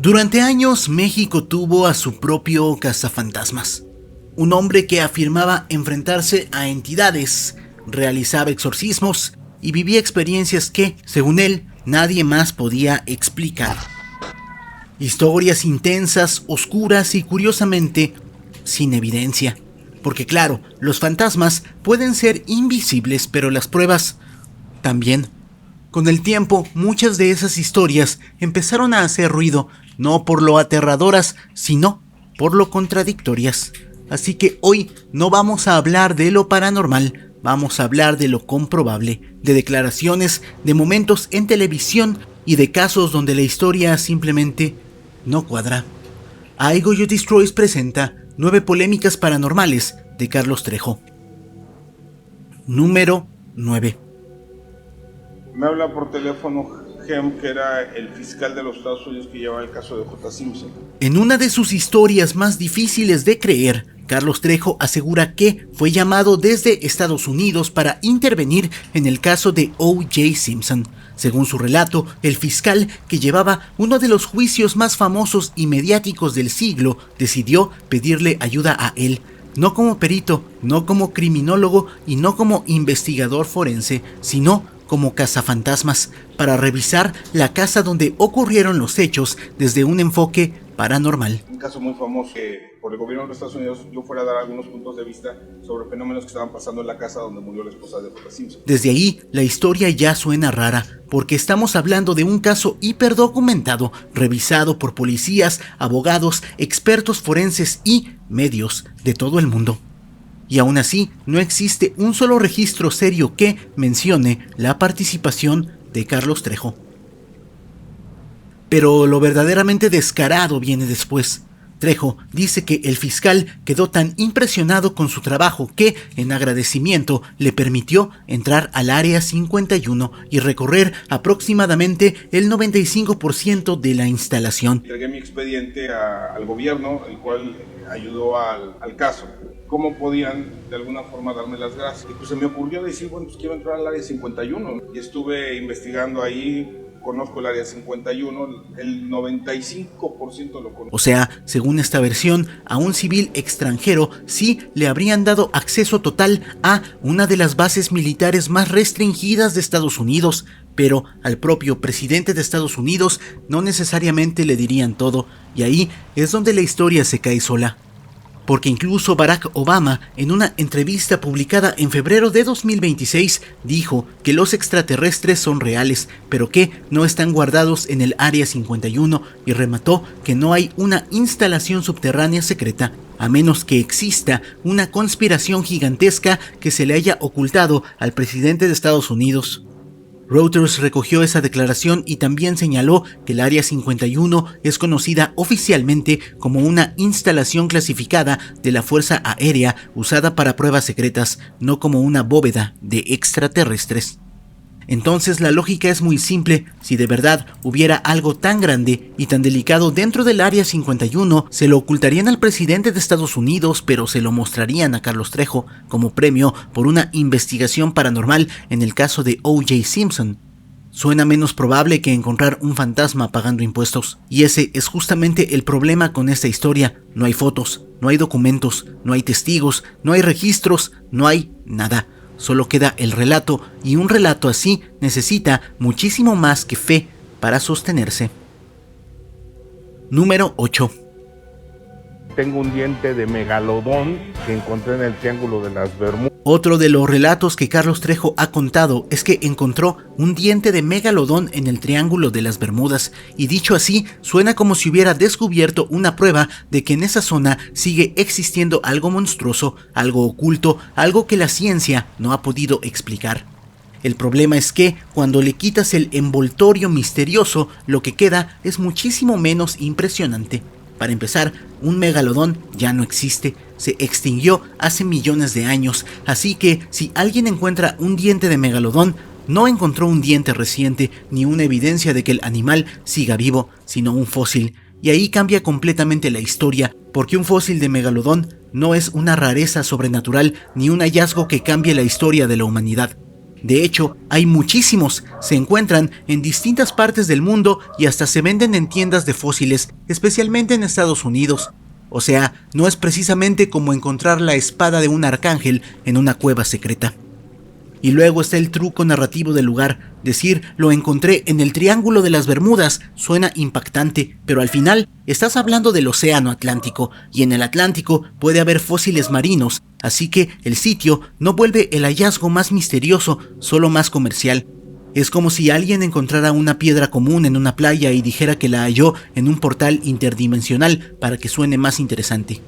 Durante años, México tuvo a su propio cazafantasmas. Un hombre que afirmaba enfrentarse a entidades, realizaba exorcismos y vivía experiencias que, según él, nadie más podía explicar. Historias intensas, oscuras y curiosamente sin evidencia. Porque claro, los fantasmas pueden ser invisibles, pero las pruebas también. Con el tiempo, muchas de esas historias empezaron a hacer ruido, no por lo aterradoras, sino por lo contradictorias. Así que hoy no vamos a hablar de lo paranormal, vamos a hablar de lo comprobable, de declaraciones, de momentos en televisión y de casos donde la historia simplemente no cuadra. I Go You Destroys presenta 9 polémicas paranormales de Carlos Trejo. Número 9. Me habla por teléfono Gem, que era el fiscal de los Estados Unidos que llevaba el caso de J. Simpson. En una de sus historias más difíciles de creer, Carlos Trejo asegura que fue llamado desde Estados Unidos para intervenir en el caso de O.J. Simpson. Según su relato, el fiscal, que llevaba uno de los juicios más famosos y mediáticos del siglo, decidió pedirle ayuda a él. No como perito, no como criminólogo y no como investigador forense, sino como cazafantasmas, para revisar la casa donde ocurrieron los hechos desde un enfoque paranormal. Un caso muy famoso que por el gobierno de los Estados Unidos yo fuera a dar algunos puntos de vista sobre fenómenos que estaban pasando en la casa donde murió la esposa de J. Simpson. Desde ahí, la historia ya suena rara, porque estamos hablando de un caso hiperdocumentado, revisado por policías, abogados, expertos forenses y medios de todo el mundo. Y aún así, no existe un solo registro serio que mencione la participación de Carlos Trejo. Pero lo verdaderamente descarado viene después. Trejo dice que el fiscal quedó tan impresionado con su trabajo que, en agradecimiento, le permitió entrar al Área 51 y recorrer aproximadamente el 95% de la instalación. Entregué mi expediente al gobierno, el cual ayudó al caso. ¿Cómo podían de alguna forma darme las gracias? Y pues se me ocurrió decir, bueno, pues quiero entrar al Área 51. Y estuve investigando ahí. Conozco el Área 51, el 95% lo conozco. O sea, según esta versión, a un civil extranjero sí le habrían dado acceso total a una de las bases militares más restringidas de Estados Unidos, pero al propio presidente de Estados Unidos no necesariamente le dirían todo, y ahí es donde la historia se cae sola. Porque incluso Barack Obama, en una entrevista publicada en febrero de 2026, dijo que los extraterrestres son reales, pero que no están guardados en el Área 51, y remató que no hay una instalación subterránea secreta, a menos que exista una conspiración gigantesca que se le haya ocultado al presidente de Estados Unidos. Reuters recogió esa declaración y también señaló que el Área 51 es conocida oficialmente como una instalación clasificada de la Fuerza Aérea usada para pruebas secretas, no como una bóveda de extraterrestres. Entonces la lógica es muy simple: si de verdad hubiera algo tan grande y tan delicado dentro del Área 51, se lo ocultarían al presidente de Estados Unidos, pero se lo mostrarían a Carlos Trejo como premio por una investigación paranormal en el caso de O.J. Simpson. Suena menos probable que encontrar un fantasma pagando impuestos. Y ese es justamente el problema con esta historia. No hay fotos, no hay documentos, no hay testigos, no hay registros, no hay nada. Solo queda el relato, y un relato así necesita muchísimo más que fe para sostenerse. Número 8. Tengo un diente de megalodón que encontré en el Triángulo de las Bermudas. Otro de los relatos que Carlos Trejo ha contado es que encontró un diente de megalodón en el Triángulo de las Bermudas, y dicho así, suena como si hubiera descubierto una prueba de que en esa zona sigue existiendo algo monstruoso, algo oculto, algo que la ciencia no ha podido explicar. El problema es que cuando le quitas el envoltorio misterioso, lo que queda es muchísimo menos impresionante. Para empezar, un megalodón ya no existe, se extinguió hace millones de años, así que si alguien encuentra un diente de megalodón, no encontró un diente reciente ni una evidencia de que el animal siga vivo, sino un fósil. Y ahí cambia completamente la historia, porque un fósil de megalodón no es una rareza sobrenatural ni un hallazgo que cambie la historia de la humanidad. De hecho, hay muchísimos, se encuentran en distintas partes del mundo y hasta se venden en tiendas de fósiles, especialmente en Estados Unidos. O sea, no es precisamente como encontrar la espada de un arcángel en una cueva secreta. Y luego está el truco narrativo del lugar. Decir lo encontré en el Triángulo de las Bermudas suena impactante, pero al final estás hablando del océano Atlántico, y en el Atlántico puede haber fósiles marinos, así que el sitio no vuelve el hallazgo más misterioso, solo más comercial. Es como si alguien encontrara una piedra común en una playa y dijera que la halló en un portal interdimensional para que suene más interesante.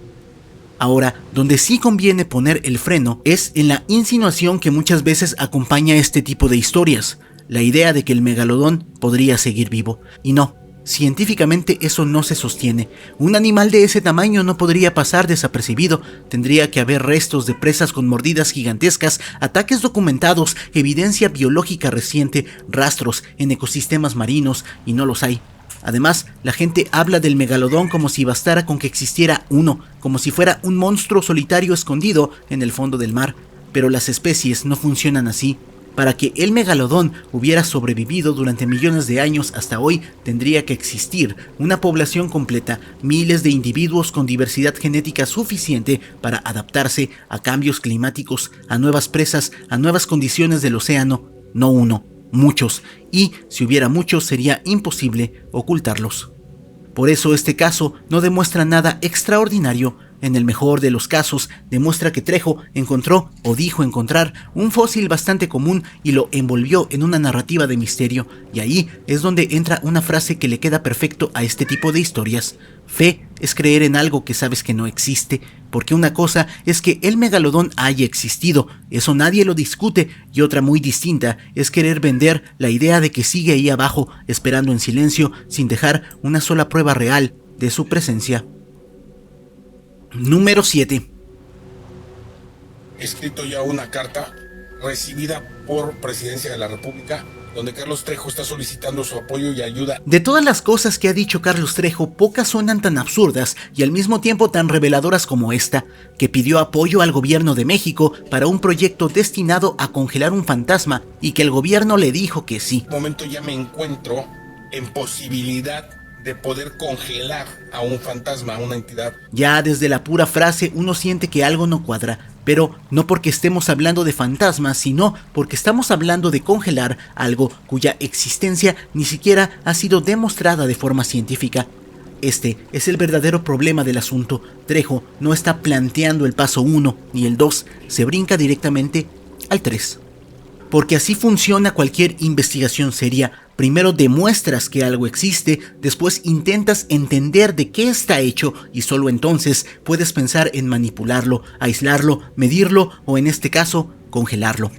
Ahora, donde sí conviene poner el freno es en la insinuación que muchas veces acompaña este tipo de historias, la idea de que el megalodón podría seguir vivo. Y no, científicamente eso no se sostiene. Un animal de ese tamaño no podría pasar desapercibido, tendría que haber restos de presas con mordidas gigantescas, ataques documentados, evidencia biológica reciente, rastros en ecosistemas marinos, y no los hay. Además, la gente habla del megalodón como si bastara con que existiera uno, como si fuera un monstruo solitario escondido en el fondo del mar. Pero las especies no funcionan así. Para que el megalodón hubiera sobrevivido durante millones de años hasta hoy, tendría que existir una población completa, miles de individuos con diversidad genética suficiente para adaptarse a cambios climáticos, a nuevas presas, a nuevas condiciones del océano, no uno. Muchos, y si hubiera muchos sería imposible ocultarlos. Por eso este caso no demuestra nada extraordinario. En el mejor de los casos, demuestra que Trejo encontró o dijo encontrar un fósil bastante común y lo envolvió en una narrativa de misterio, y ahí es donde entra una frase que le queda perfecto a este tipo de historias. Fe es creer en algo que sabes que no existe, porque una cosa es que el megalodón haya existido, eso nadie lo discute, y otra muy distinta es querer vender la idea de que sigue ahí abajo, esperando en silencio, sin dejar una sola prueba real de su presencia. Número 7. He escrito ya una carta recibida por Presidencia de la República, donde Carlos Trejo está solicitando su apoyo y ayuda. De todas las cosas que ha dicho Carlos Trejo, pocas suenan tan absurdas y al mismo tiempo tan reveladoras como esta, que pidió apoyo al gobierno de México para un proyecto destinado a congelar un fantasma y que el gobierno le dijo que sí. En este momento ya me encuentro en posibilidad de poder congelar a un fantasma, a una entidad. Ya desde la pura frase uno siente que algo no cuadra, pero no porque estemos hablando de fantasmas, sino porque estamos hablando de congelar algo cuya existencia ni siquiera ha sido demostrada de forma científica. Este es el verdadero problema del asunto. Trejo no está planteando el paso 1 ni el 2, se brinca directamente al 3. Porque así funciona cualquier investigación seria. Primero demuestras que algo existe, después intentas entender de qué está hecho y solo entonces puedes pensar en manipularlo, aislarlo, medirlo o en este caso, congelarlo.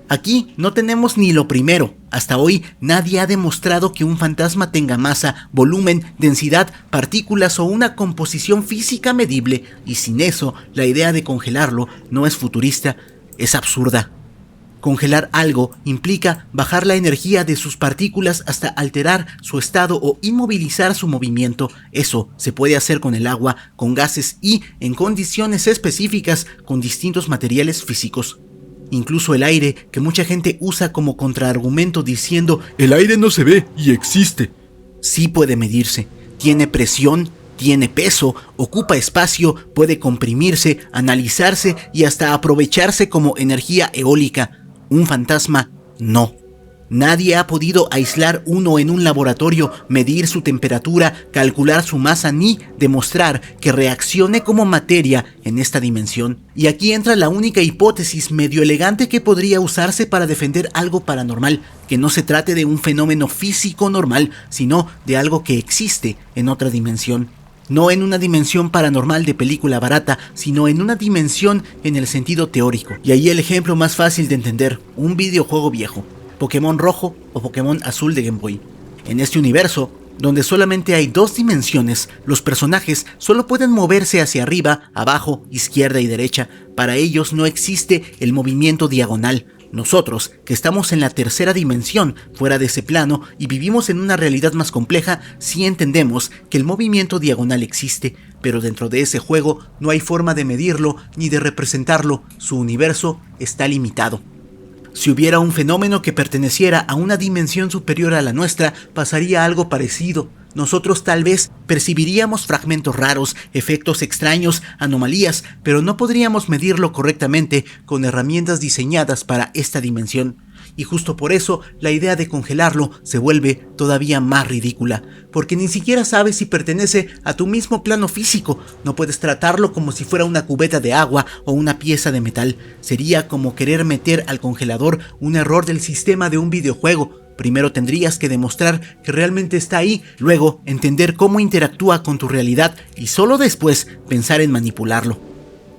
Aquí no tenemos ni lo primero. Hasta hoy nadie ha demostrado que un fantasma tenga masa, volumen, densidad, partículas o una composición física medible, y sin eso, la idea de congelarlo no es futurista, es absurda. Congelar algo implica bajar la energía de sus partículas hasta alterar su estado o inmovilizar su movimiento. Eso se puede hacer con el agua, con gases y en condiciones específicas con distintos materiales físicos. Incluso el aire, que mucha gente usa como contraargumento diciendo el aire no se ve y existe. Sí puede medirse, tiene presión, tiene peso, ocupa espacio, puede comprimirse, analizarse y hasta aprovecharse como energía eólica. Un fantasma, no. Nadie ha podido aislar uno en un laboratorio, medir su temperatura, calcular su masa ni demostrar que reaccione como materia en esta dimensión. Y aquí entra la única hipótesis medio elegante que podría usarse para defender algo paranormal, que no se trate de un fenómeno físico normal, sino de algo que existe en otra dimensión. No en una dimensión paranormal de película barata, sino en una dimensión en el sentido teórico. Y ahí el ejemplo más fácil de entender, un videojuego viejo, Pokémon rojo o Pokémon azul de Game Boy. En este universo, donde solamente hay 2 dimensiones, los personajes solo pueden moverse hacia arriba, abajo, izquierda y derecha. Para ellos no existe el movimiento diagonal. Nosotros, que estamos en la tercera dimensión, fuera de ese plano, y vivimos en una realidad más compleja, sí entendemos que el movimiento diagonal existe, pero dentro de ese juego no hay forma de medirlo ni de representarlo, su universo está limitado. Si hubiera un fenómeno que perteneciera a una dimensión superior a la nuestra, pasaría algo parecido. Nosotros tal vez percibiríamos fragmentos raros, efectos extraños, anomalías, pero no podríamos medirlo correctamente con herramientas diseñadas para esta dimensión. Y justo por eso, la idea de congelarlo se vuelve todavía más ridícula, porque ni siquiera sabes si pertenece a tu mismo plano físico. No puedes tratarlo como si fuera una cubeta de agua o una pieza de metal. Sería como querer meter al congelador un error del sistema de un videojuego. Primero tendrías que demostrar que realmente está ahí, luego entender cómo interactúa con tu realidad y solo después pensar en manipularlo.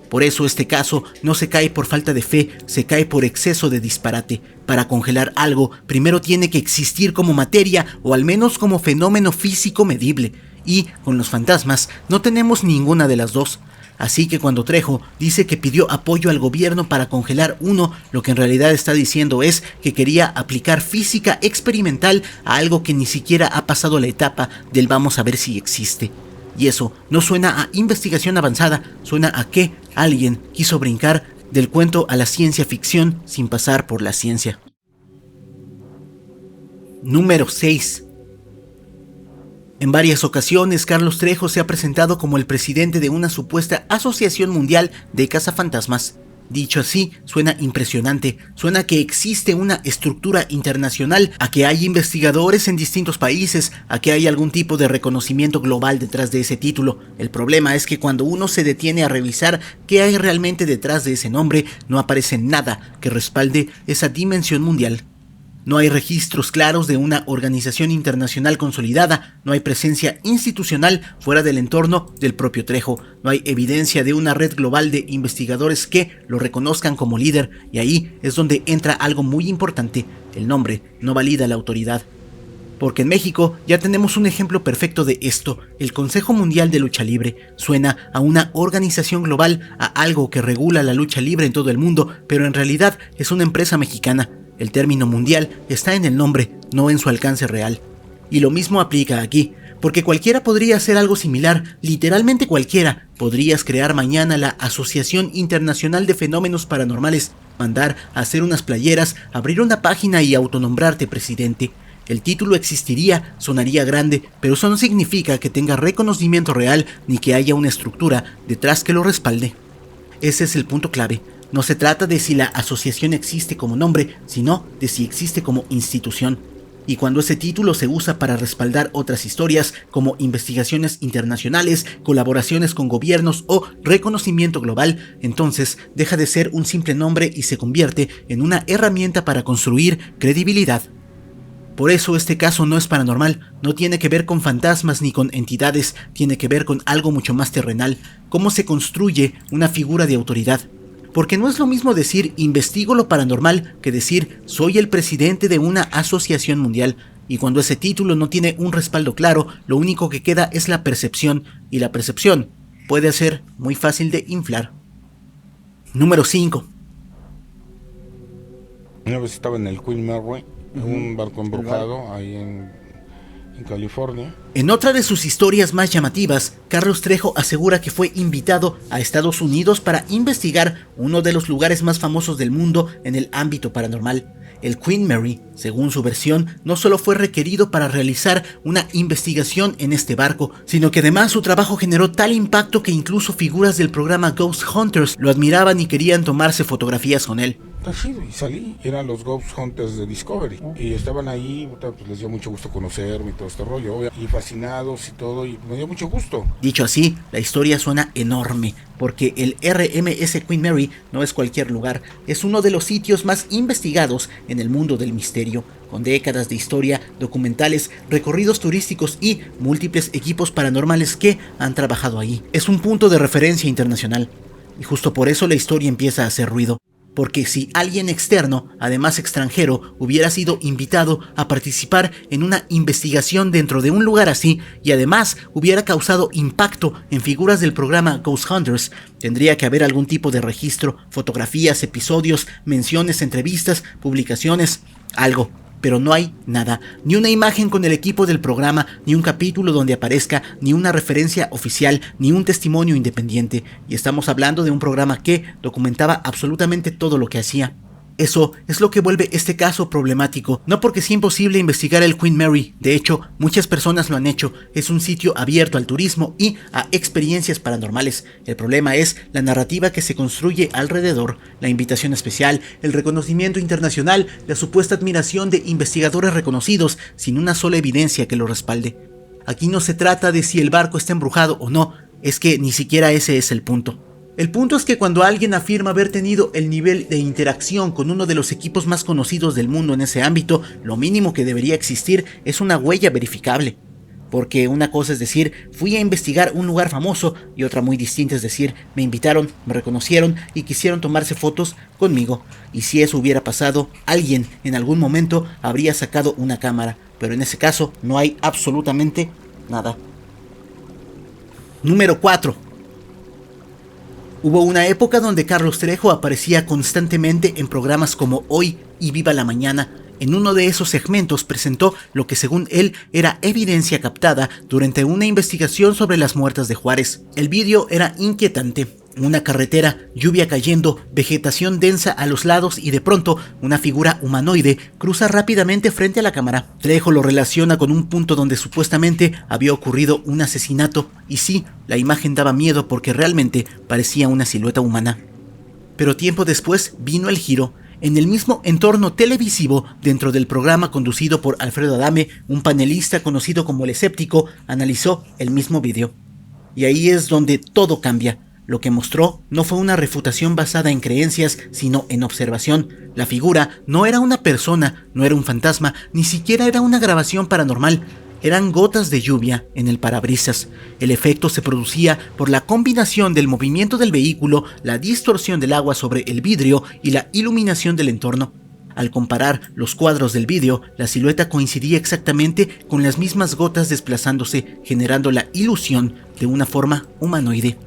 Por eso este caso no se cae por falta de fe, se cae por exceso de disparate. Para congelar algo, primero tiene que existir como materia o al menos como fenómeno físico medible. Y con los fantasmas no tenemos ninguna de las dos. Así que cuando Trejo dice que pidió apoyo al gobierno para congelar uno, lo que en realidad está diciendo es que quería aplicar física experimental a algo que ni siquiera ha pasado la etapa del vamos a ver si existe. Y eso no suena a investigación avanzada, suena a que alguien quiso brincar del cuento a la ciencia ficción sin pasar por la ciencia. Número 6. En varias ocasiones, Carlos Trejo se ha presentado como el presidente de una supuesta Asociación Mundial de Cazafantasmas. Dicho así, suena impresionante, suena que existe una estructura internacional, a que hay investigadores en distintos países, a que hay algún tipo de reconocimiento global detrás de ese título. El problema es que cuando uno se detiene a revisar qué hay realmente detrás de ese nombre, no aparece nada que respalde esa dimensión mundial. No hay registros claros de una organización internacional consolidada, no hay presencia institucional fuera del entorno del propio Trejo, no hay evidencia de una red global de investigadores que lo reconozcan como líder, y ahí es donde entra algo muy importante: el nombre no valida la autoridad. Porque en México ya tenemos un ejemplo perfecto de esto. El Consejo Mundial de Lucha Libre suena a una organización global, a algo que regula la lucha libre en todo el mundo, pero en realidad es una empresa mexicana. El término mundial está en el nombre, no en su alcance real. Y lo mismo aplica aquí, porque cualquiera podría hacer algo similar, literalmente cualquiera. Podrías crear mañana la Asociación Internacional de Fenómenos Paranormales, mandar a hacer unas playeras, abrir una página y autonombrarte presidente. El título existiría, sonaría grande, pero eso no significa que tenga reconocimiento real ni que haya una estructura detrás que lo respalde. Ese es el punto clave. No se trata de si la asociación existe como nombre, sino de si existe como institución. Y cuando ese título se usa para respaldar otras historias, como investigaciones internacionales, colaboraciones con gobiernos o reconocimiento global, entonces deja de ser un simple nombre y se convierte en una herramienta para construir credibilidad. Por eso este caso no es paranormal, no tiene que ver con fantasmas ni con entidades, tiene que ver con algo mucho más terrenal: cómo se construye una figura de autoridad. Porque no es lo mismo decir investigo lo paranormal que decir soy el presidente de una asociación mundial. Y cuando ese título no tiene un respaldo claro, lo único que queda es la percepción, y la percepción puede ser muy fácil de inflar. Número 5. Una vez estaba en el Queen Mary, un barco embrujado ahí en California. En otra de sus historias más llamativas, Carlos Trejo asegura que fue invitado a Estados Unidos para investigar uno de los lugares más famosos del mundo en el ámbito paranormal. El Queen Mary, según su versión, no solo fue requerido para realizar una investigación en este barco, sino que además su trabajo generó tal impacto que incluso figuras del programa Ghost Hunters lo admiraban y querían tomarse fotografías con él. Y salí, eran los Ghost Hunters de Discovery, y estaban ahí, pues les dio mucho gusto conocerme y todo este rollo, y fascinados y todo, y me dio mucho gusto. Dicho así, la historia suena enorme, porque el RMS Queen Mary no es cualquier lugar, es uno de los sitios más investigados en el mundo del misterio, con décadas de historia, documentales, recorridos turísticos y múltiples equipos paranormales que han trabajado ahí. Es un punto de referencia internacional, y justo por eso la historia empieza a hacer ruido. Porque si alguien externo, además extranjero, hubiera sido invitado a participar en una investigación dentro de un lugar así y además hubiera causado impacto en figuras del programa Ghost Hunters, tendría que haber algún tipo de registro, fotografías, episodios, menciones, entrevistas, publicaciones, algo. Pero no hay nada, ni una imagen con el equipo del programa, ni un capítulo donde aparezca, ni una referencia oficial, ni un testimonio independiente. Y estamos hablando de un programa que documentaba absolutamente todo lo que hacía. Eso es lo que vuelve este caso problemático, no porque sea imposible investigar el Queen Mary, de hecho, muchas personas lo han hecho, es un sitio abierto al turismo y a experiencias paranormales. El problema es la narrativa que se construye alrededor, la invitación especial, el reconocimiento internacional, la supuesta admiración de investigadores reconocidos sin una sola evidencia que lo respalde. Aquí no se trata de si el barco está embrujado o no, es que ni siquiera ese es el punto. El punto es que cuando alguien afirma haber tenido el nivel de interacción con uno de los equipos más conocidos del mundo en ese ámbito, lo mínimo que debería existir es una huella verificable. Porque una cosa es decir, fui a investigar un lugar famoso, y otra muy distinta es decir, me invitaron, me reconocieron y quisieron tomarse fotos conmigo. Y si eso hubiera pasado, alguien en algún momento habría sacado una cámara, pero en ese caso no hay absolutamente nada. Número 4. Hubo una época donde Carlos Trejo aparecía constantemente en programas como Hoy y Viva la Mañana. En uno de esos segmentos presentó lo que según él era evidencia captada durante una investigación sobre las muertas de Juárez. El vídeo era inquietante. Una carretera, lluvia cayendo, vegetación densa a los lados y de pronto una figura humanoide cruza rápidamente frente a la cámara. Trejo lo relaciona con un punto donde supuestamente había ocurrido un asesinato y sí, la imagen daba miedo porque realmente parecía una silueta humana. Pero tiempo después vino el giro. En el mismo entorno televisivo, dentro del programa conducido por Alfredo Adame, un panelista conocido como El Escéptico analizó el mismo video. Y ahí es donde todo cambia. Lo que mostró no fue una refutación basada en creencias, sino en observación. La figura no era una persona, no era un fantasma, ni siquiera era una grabación paranormal. Eran gotas de lluvia en el parabrisas. El efecto se producía por la combinación del movimiento del vehículo, la distorsión del agua sobre el vidrio y la iluminación del entorno. Al comparar los cuadros del vídeo, la silueta coincidía exactamente con las mismas gotas desplazándose, generando la ilusión de una forma humanoide.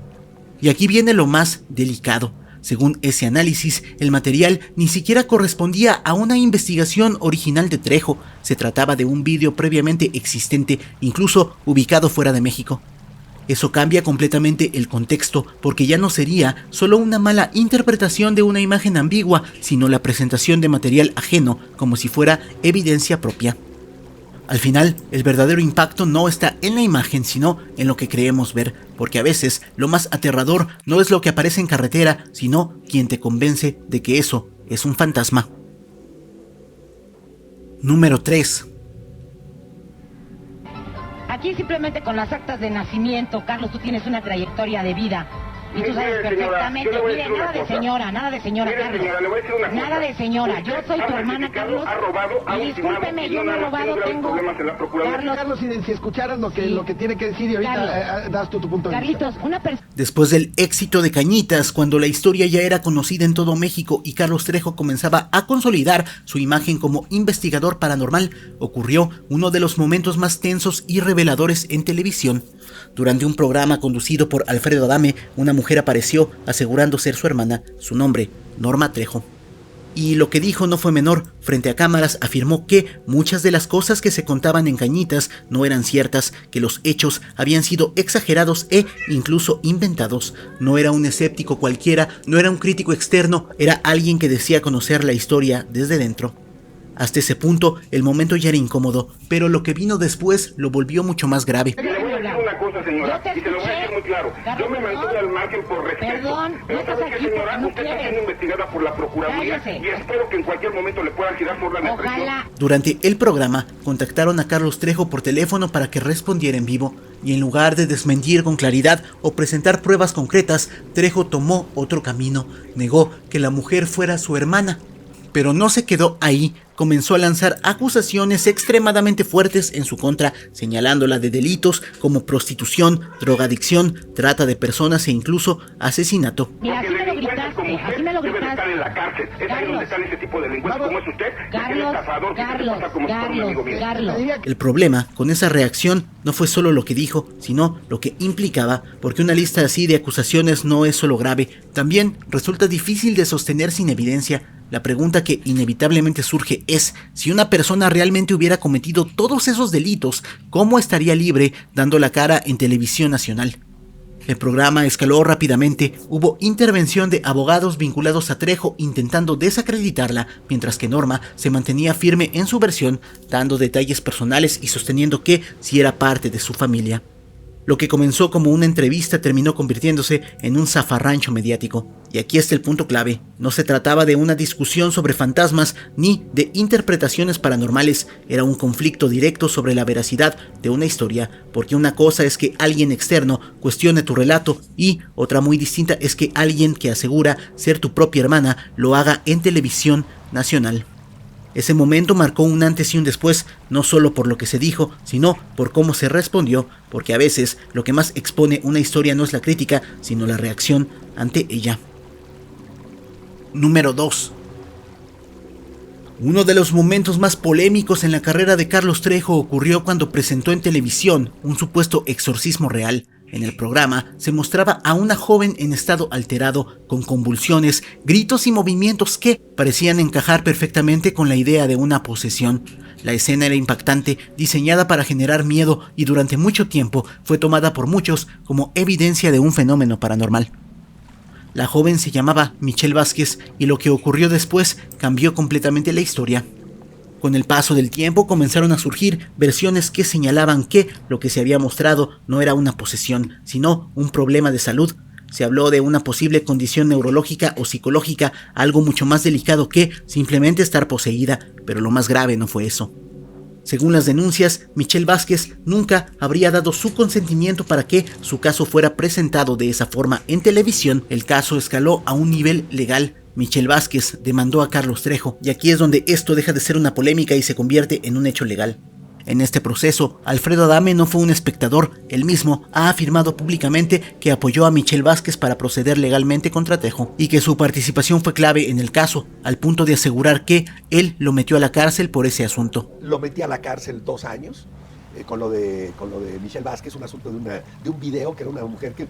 Y aquí viene lo más delicado. Según ese análisis, el material ni siquiera correspondía a una investigación original de Trejo. Se trataba de un vídeo previamente existente, incluso ubicado fuera de México. Eso cambia completamente el contexto, porque ya no sería solo una mala interpretación de una imagen ambigua, sino la presentación de material ajeno, como si fuera evidencia propia. Al final, el verdadero impacto no está en la imagen, sino en lo que creemos ver, porque a veces lo más aterrador no es lo que aparece en carretera, sino quien te convence de que eso es un fantasma. Número 3. Aquí simplemente con las actas de nacimiento, Carlos, tú tienes una trayectoria de vida. Y tú sabes perfectamente, mire, nada de señora, Carlos. Nada de señora, yo soy tu hermana, Carlos. Y discúlpeme, yo no he robado, tengo... Carlos, si escucharas lo que tiene que decir y ahorita das tu punto de vista. Carlitos, una persona... Después del éxito de Cañitas, cuando la historia ya era conocida en todo México y Carlos Trejo comenzaba a consolidar su imagen como investigador paranormal, ocurrió uno de los momentos más tensos y reveladores en televisión. Durante un programa conducido por Alfredo Adame, una mujer apareció asegurando ser su hermana, su nombre, Norma Trejo. Y lo que dijo no fue menor. Frente a cámaras afirmó que muchas de las cosas que se contaban en Cañitas no eran ciertas, que los hechos habían sido exagerados e incluso inventados. No era un escéptico cualquiera, no era un crítico externo, era alguien que decía conocer la historia desde dentro. Hasta ese punto, el momento ya era incómodo, pero lo que vino después lo volvió mucho más grave. Una cosa, señora, y se lo voy a decir muy claro. Yo me mantuve al margen por respeto. Perdón, pero ¿sabe qué, señora? Usted está siendo investigada por la Procuraduría y espero que en cualquier momento le puedan girar por la presión. Durante el programa, contactaron a Carlos Trejo por teléfono para que respondiera en vivo, y en lugar de desmentir con claridad o presentar pruebas concretas, Trejo tomó otro camino. Negó que la mujer fuera su hermana. Pero no se quedó ahí, comenzó a lanzar acusaciones extremadamente fuertes en su contra, señalándola de delitos como prostitución, drogadicción, trata de personas e incluso asesinato. Mira, así me lo gritaste, así me lo gritaste. Debe estar en la cárcel, es ahí donde están ese tipo de delincuentes como es usted, Carlos. El problema con esa reacción no fue solo lo que dijo, sino lo que implicaba, porque una lista así de acusaciones no es solo grave, también resulta difícil de sostener sin evidencia. La pregunta que inevitablemente surge es, si una persona realmente hubiera cometido todos esos delitos, ¿cómo estaría libre dando la cara en televisión nacional? El programa escaló rápidamente, hubo intervención de abogados vinculados a Trejo intentando desacreditarla, mientras que Norma se mantenía firme en su versión, dando detalles personales y sosteniendo que sí era parte de su familia. Lo que comenzó como una entrevista terminó convirtiéndose en un zafarrancho mediático. Y aquí está el punto clave. No se trataba de una discusión sobre fantasmas ni de interpretaciones paranormales. Era un conflicto directo sobre la veracidad de una historia. Porque una cosa es que alguien externo cuestione tu relato y otra muy distinta es que alguien que asegura ser tu propia hermana lo haga en televisión nacional. Ese momento marcó un antes y un después, no solo por lo que se dijo, sino por cómo se respondió, porque a veces lo que más expone una historia no es la crítica, sino la reacción ante ella. Número 2. Uno de los momentos más polémicos en la carrera de Carlos Trejo ocurrió cuando presentó en televisión un supuesto exorcismo real. En el programa se mostraba a una joven en estado alterado, con convulsiones, gritos y movimientos que parecían encajar perfectamente con la idea de una posesión. La escena era impactante, diseñada para generar miedo y durante mucho tiempo fue tomada por muchos como evidencia de un fenómeno paranormal. La joven se llamaba Michelle Vázquez y lo que ocurrió después cambió completamente la historia. Con el paso del tiempo comenzaron a surgir versiones que señalaban que lo que se había mostrado no era una posesión, sino un problema de salud. Se habló de una posible condición neurológica o psicológica, algo mucho más delicado que simplemente estar poseída, pero lo más grave no fue eso. Según las denuncias, Michelle Vázquez nunca habría dado su consentimiento para que su caso fuera presentado de esa forma en televisión. El caso escaló a un nivel legal. Michelle Vázquez demandó a Carlos Trejo, y aquí es donde esto deja de ser una polémica y se convierte en un hecho legal. En este proceso, Alfredo Adame no fue un espectador, él mismo ha afirmado públicamente que apoyó a Michelle Vázquez para proceder legalmente contra Trejo, y que su participación fue clave en el caso, al punto de asegurar que él lo metió a la cárcel por ese asunto. Lo metí a la cárcel 2 años, con lo de Michelle Vázquez, un asunto de un video que era una mujer que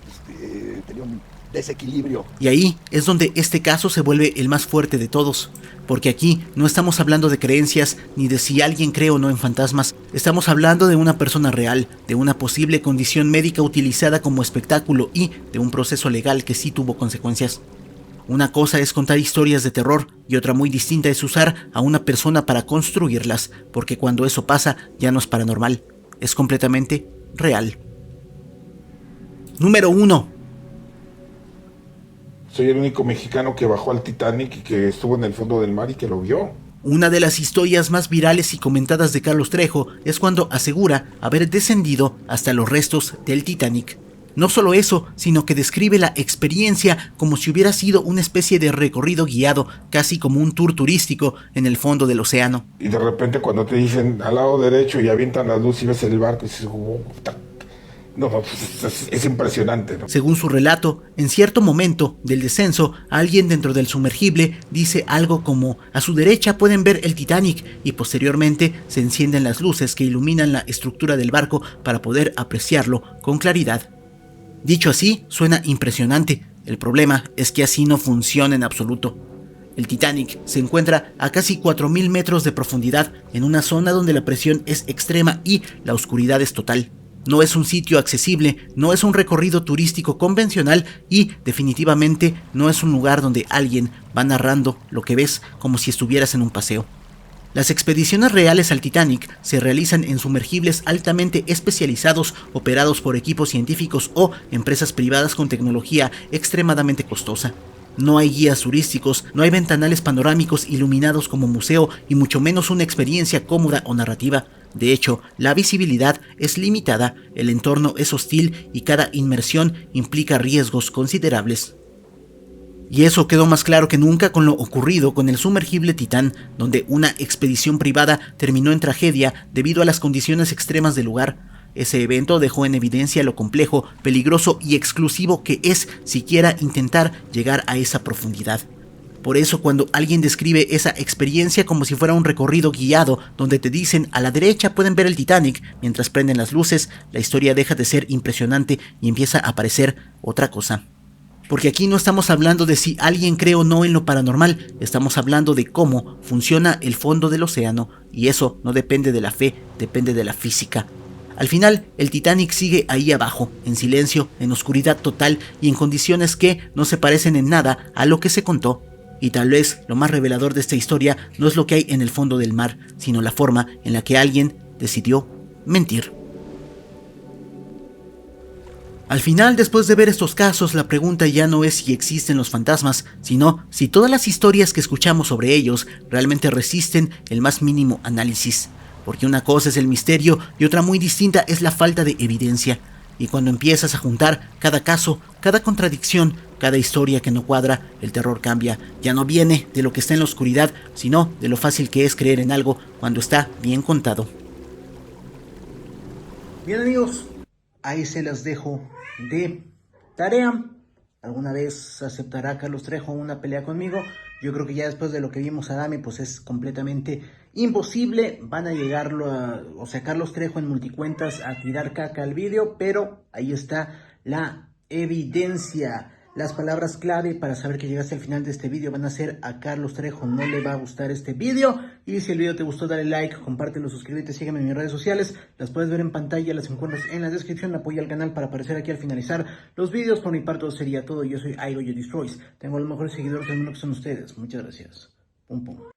tenía un desequilibrio. Y ahí es donde este caso se vuelve el más fuerte de todos, porque aquí no estamos hablando de creencias ni de si alguien cree o no en fantasmas, estamos hablando de una persona real, de una posible condición médica utilizada como espectáculo y de un proceso legal que sí tuvo consecuencias. Una cosa es contar historias de terror y otra muy distinta es usar a una persona para construirlas, porque cuando eso pasa ya no es paranormal, es completamente real. Número 1. Soy el único mexicano que bajó al Titanic y que estuvo en el fondo del mar y que lo vio. Una de las historias más virales y comentadas de Carlos Trejo es cuando asegura haber descendido hasta los restos del Titanic. No solo eso, sino que describe la experiencia como si hubiera sido una especie de recorrido guiado, casi como un tour turístico en el fondo del océano. Y de repente cuando te dicen al lado derecho y avientan la luz y ves el barco y dices, no, pues es impresionante, ¿no? Según su relato, en cierto momento del descenso, alguien dentro del sumergible dice algo como: a su derecha pueden ver el Titanic, y posteriormente se encienden las luces que iluminan la estructura del barco para poder apreciarlo con claridad. Dicho así, suena impresionante. El problema es que así no funciona en absoluto. El Titanic se encuentra a casi 4.000 metros de profundidad en una zona donde la presión es extrema y la oscuridad es total. No es un sitio accesible, no es un recorrido turístico convencional y definitivamente no es un lugar donde alguien va narrando lo que ves como si estuvieras en un paseo. Las expediciones reales al Titanic se realizan en sumergibles altamente especializados operados por equipos científicos o empresas privadas con tecnología extremadamente costosa. No hay guías turísticos, no hay ventanales panorámicos iluminados como museo y mucho menos una experiencia cómoda o narrativa. De hecho, la visibilidad es limitada, el entorno es hostil y cada inmersión implica riesgos considerables. Y eso quedó más claro que nunca con lo ocurrido con el sumergible Titán, donde una expedición privada terminó en tragedia debido a las condiciones extremas del lugar. Ese evento dejó en evidencia lo complejo, peligroso y exclusivo que es siquiera intentar llegar a esa profundidad. Por eso cuando alguien describe esa experiencia como si fuera un recorrido guiado, donde te dicen a la derecha pueden ver el Titanic mientras prenden las luces, la historia deja de ser impresionante y empieza a aparecer otra cosa. Porque aquí no estamos hablando de si alguien cree o no en lo paranormal, estamos hablando de cómo funciona el fondo del océano, y eso no depende de la fe, depende de la física. Al final, el Titanic sigue ahí abajo, en silencio, en oscuridad total y en condiciones que no se parecen en nada a lo que se contó. Y tal vez lo más revelador de esta historia no es lo que hay en el fondo del mar, sino la forma en la que alguien decidió mentir. Al final, después de ver estos casos, la pregunta ya no es si existen los fantasmas, sino si todas las historias que escuchamos sobre ellos realmente resisten el más mínimo análisis. Porque una cosa es el misterio y otra muy distinta es la falta de evidencia. Y cuando empiezas a juntar cada caso, cada contradicción, cada historia que no cuadra, el terror cambia. Ya no viene de lo que está en la oscuridad, sino de lo fácil que es creer en algo cuando está bien contado. Bien amigos, ahí se las dejo de tarea. ¿Alguna vez aceptará Carlos Trejo una pelea conmigo? Yo creo que ya después de lo que vimos a Dami, pues es completamente imposible. Van a llegarlo Carlos Trejo en multicuentas a tirar caca al vídeo, pero ahí está la evidencia. Las palabras clave para saber que llegaste al final de este vídeo van a ser: a Carlos Trejo no le va a gustar este vídeo. Y si el vídeo te gustó, dale like, compártelo, suscríbete, sígueme en mis redes sociales. Las puedes ver en pantalla, las encuentras en la descripción. Apoya al canal para aparecer aquí al finalizar los vídeos. Por mi parte, eso sería todo. Yo soy IGoYoDestroys. Tengo a los mejores seguidores del mundo que son ustedes. Muchas gracias. Pum pum.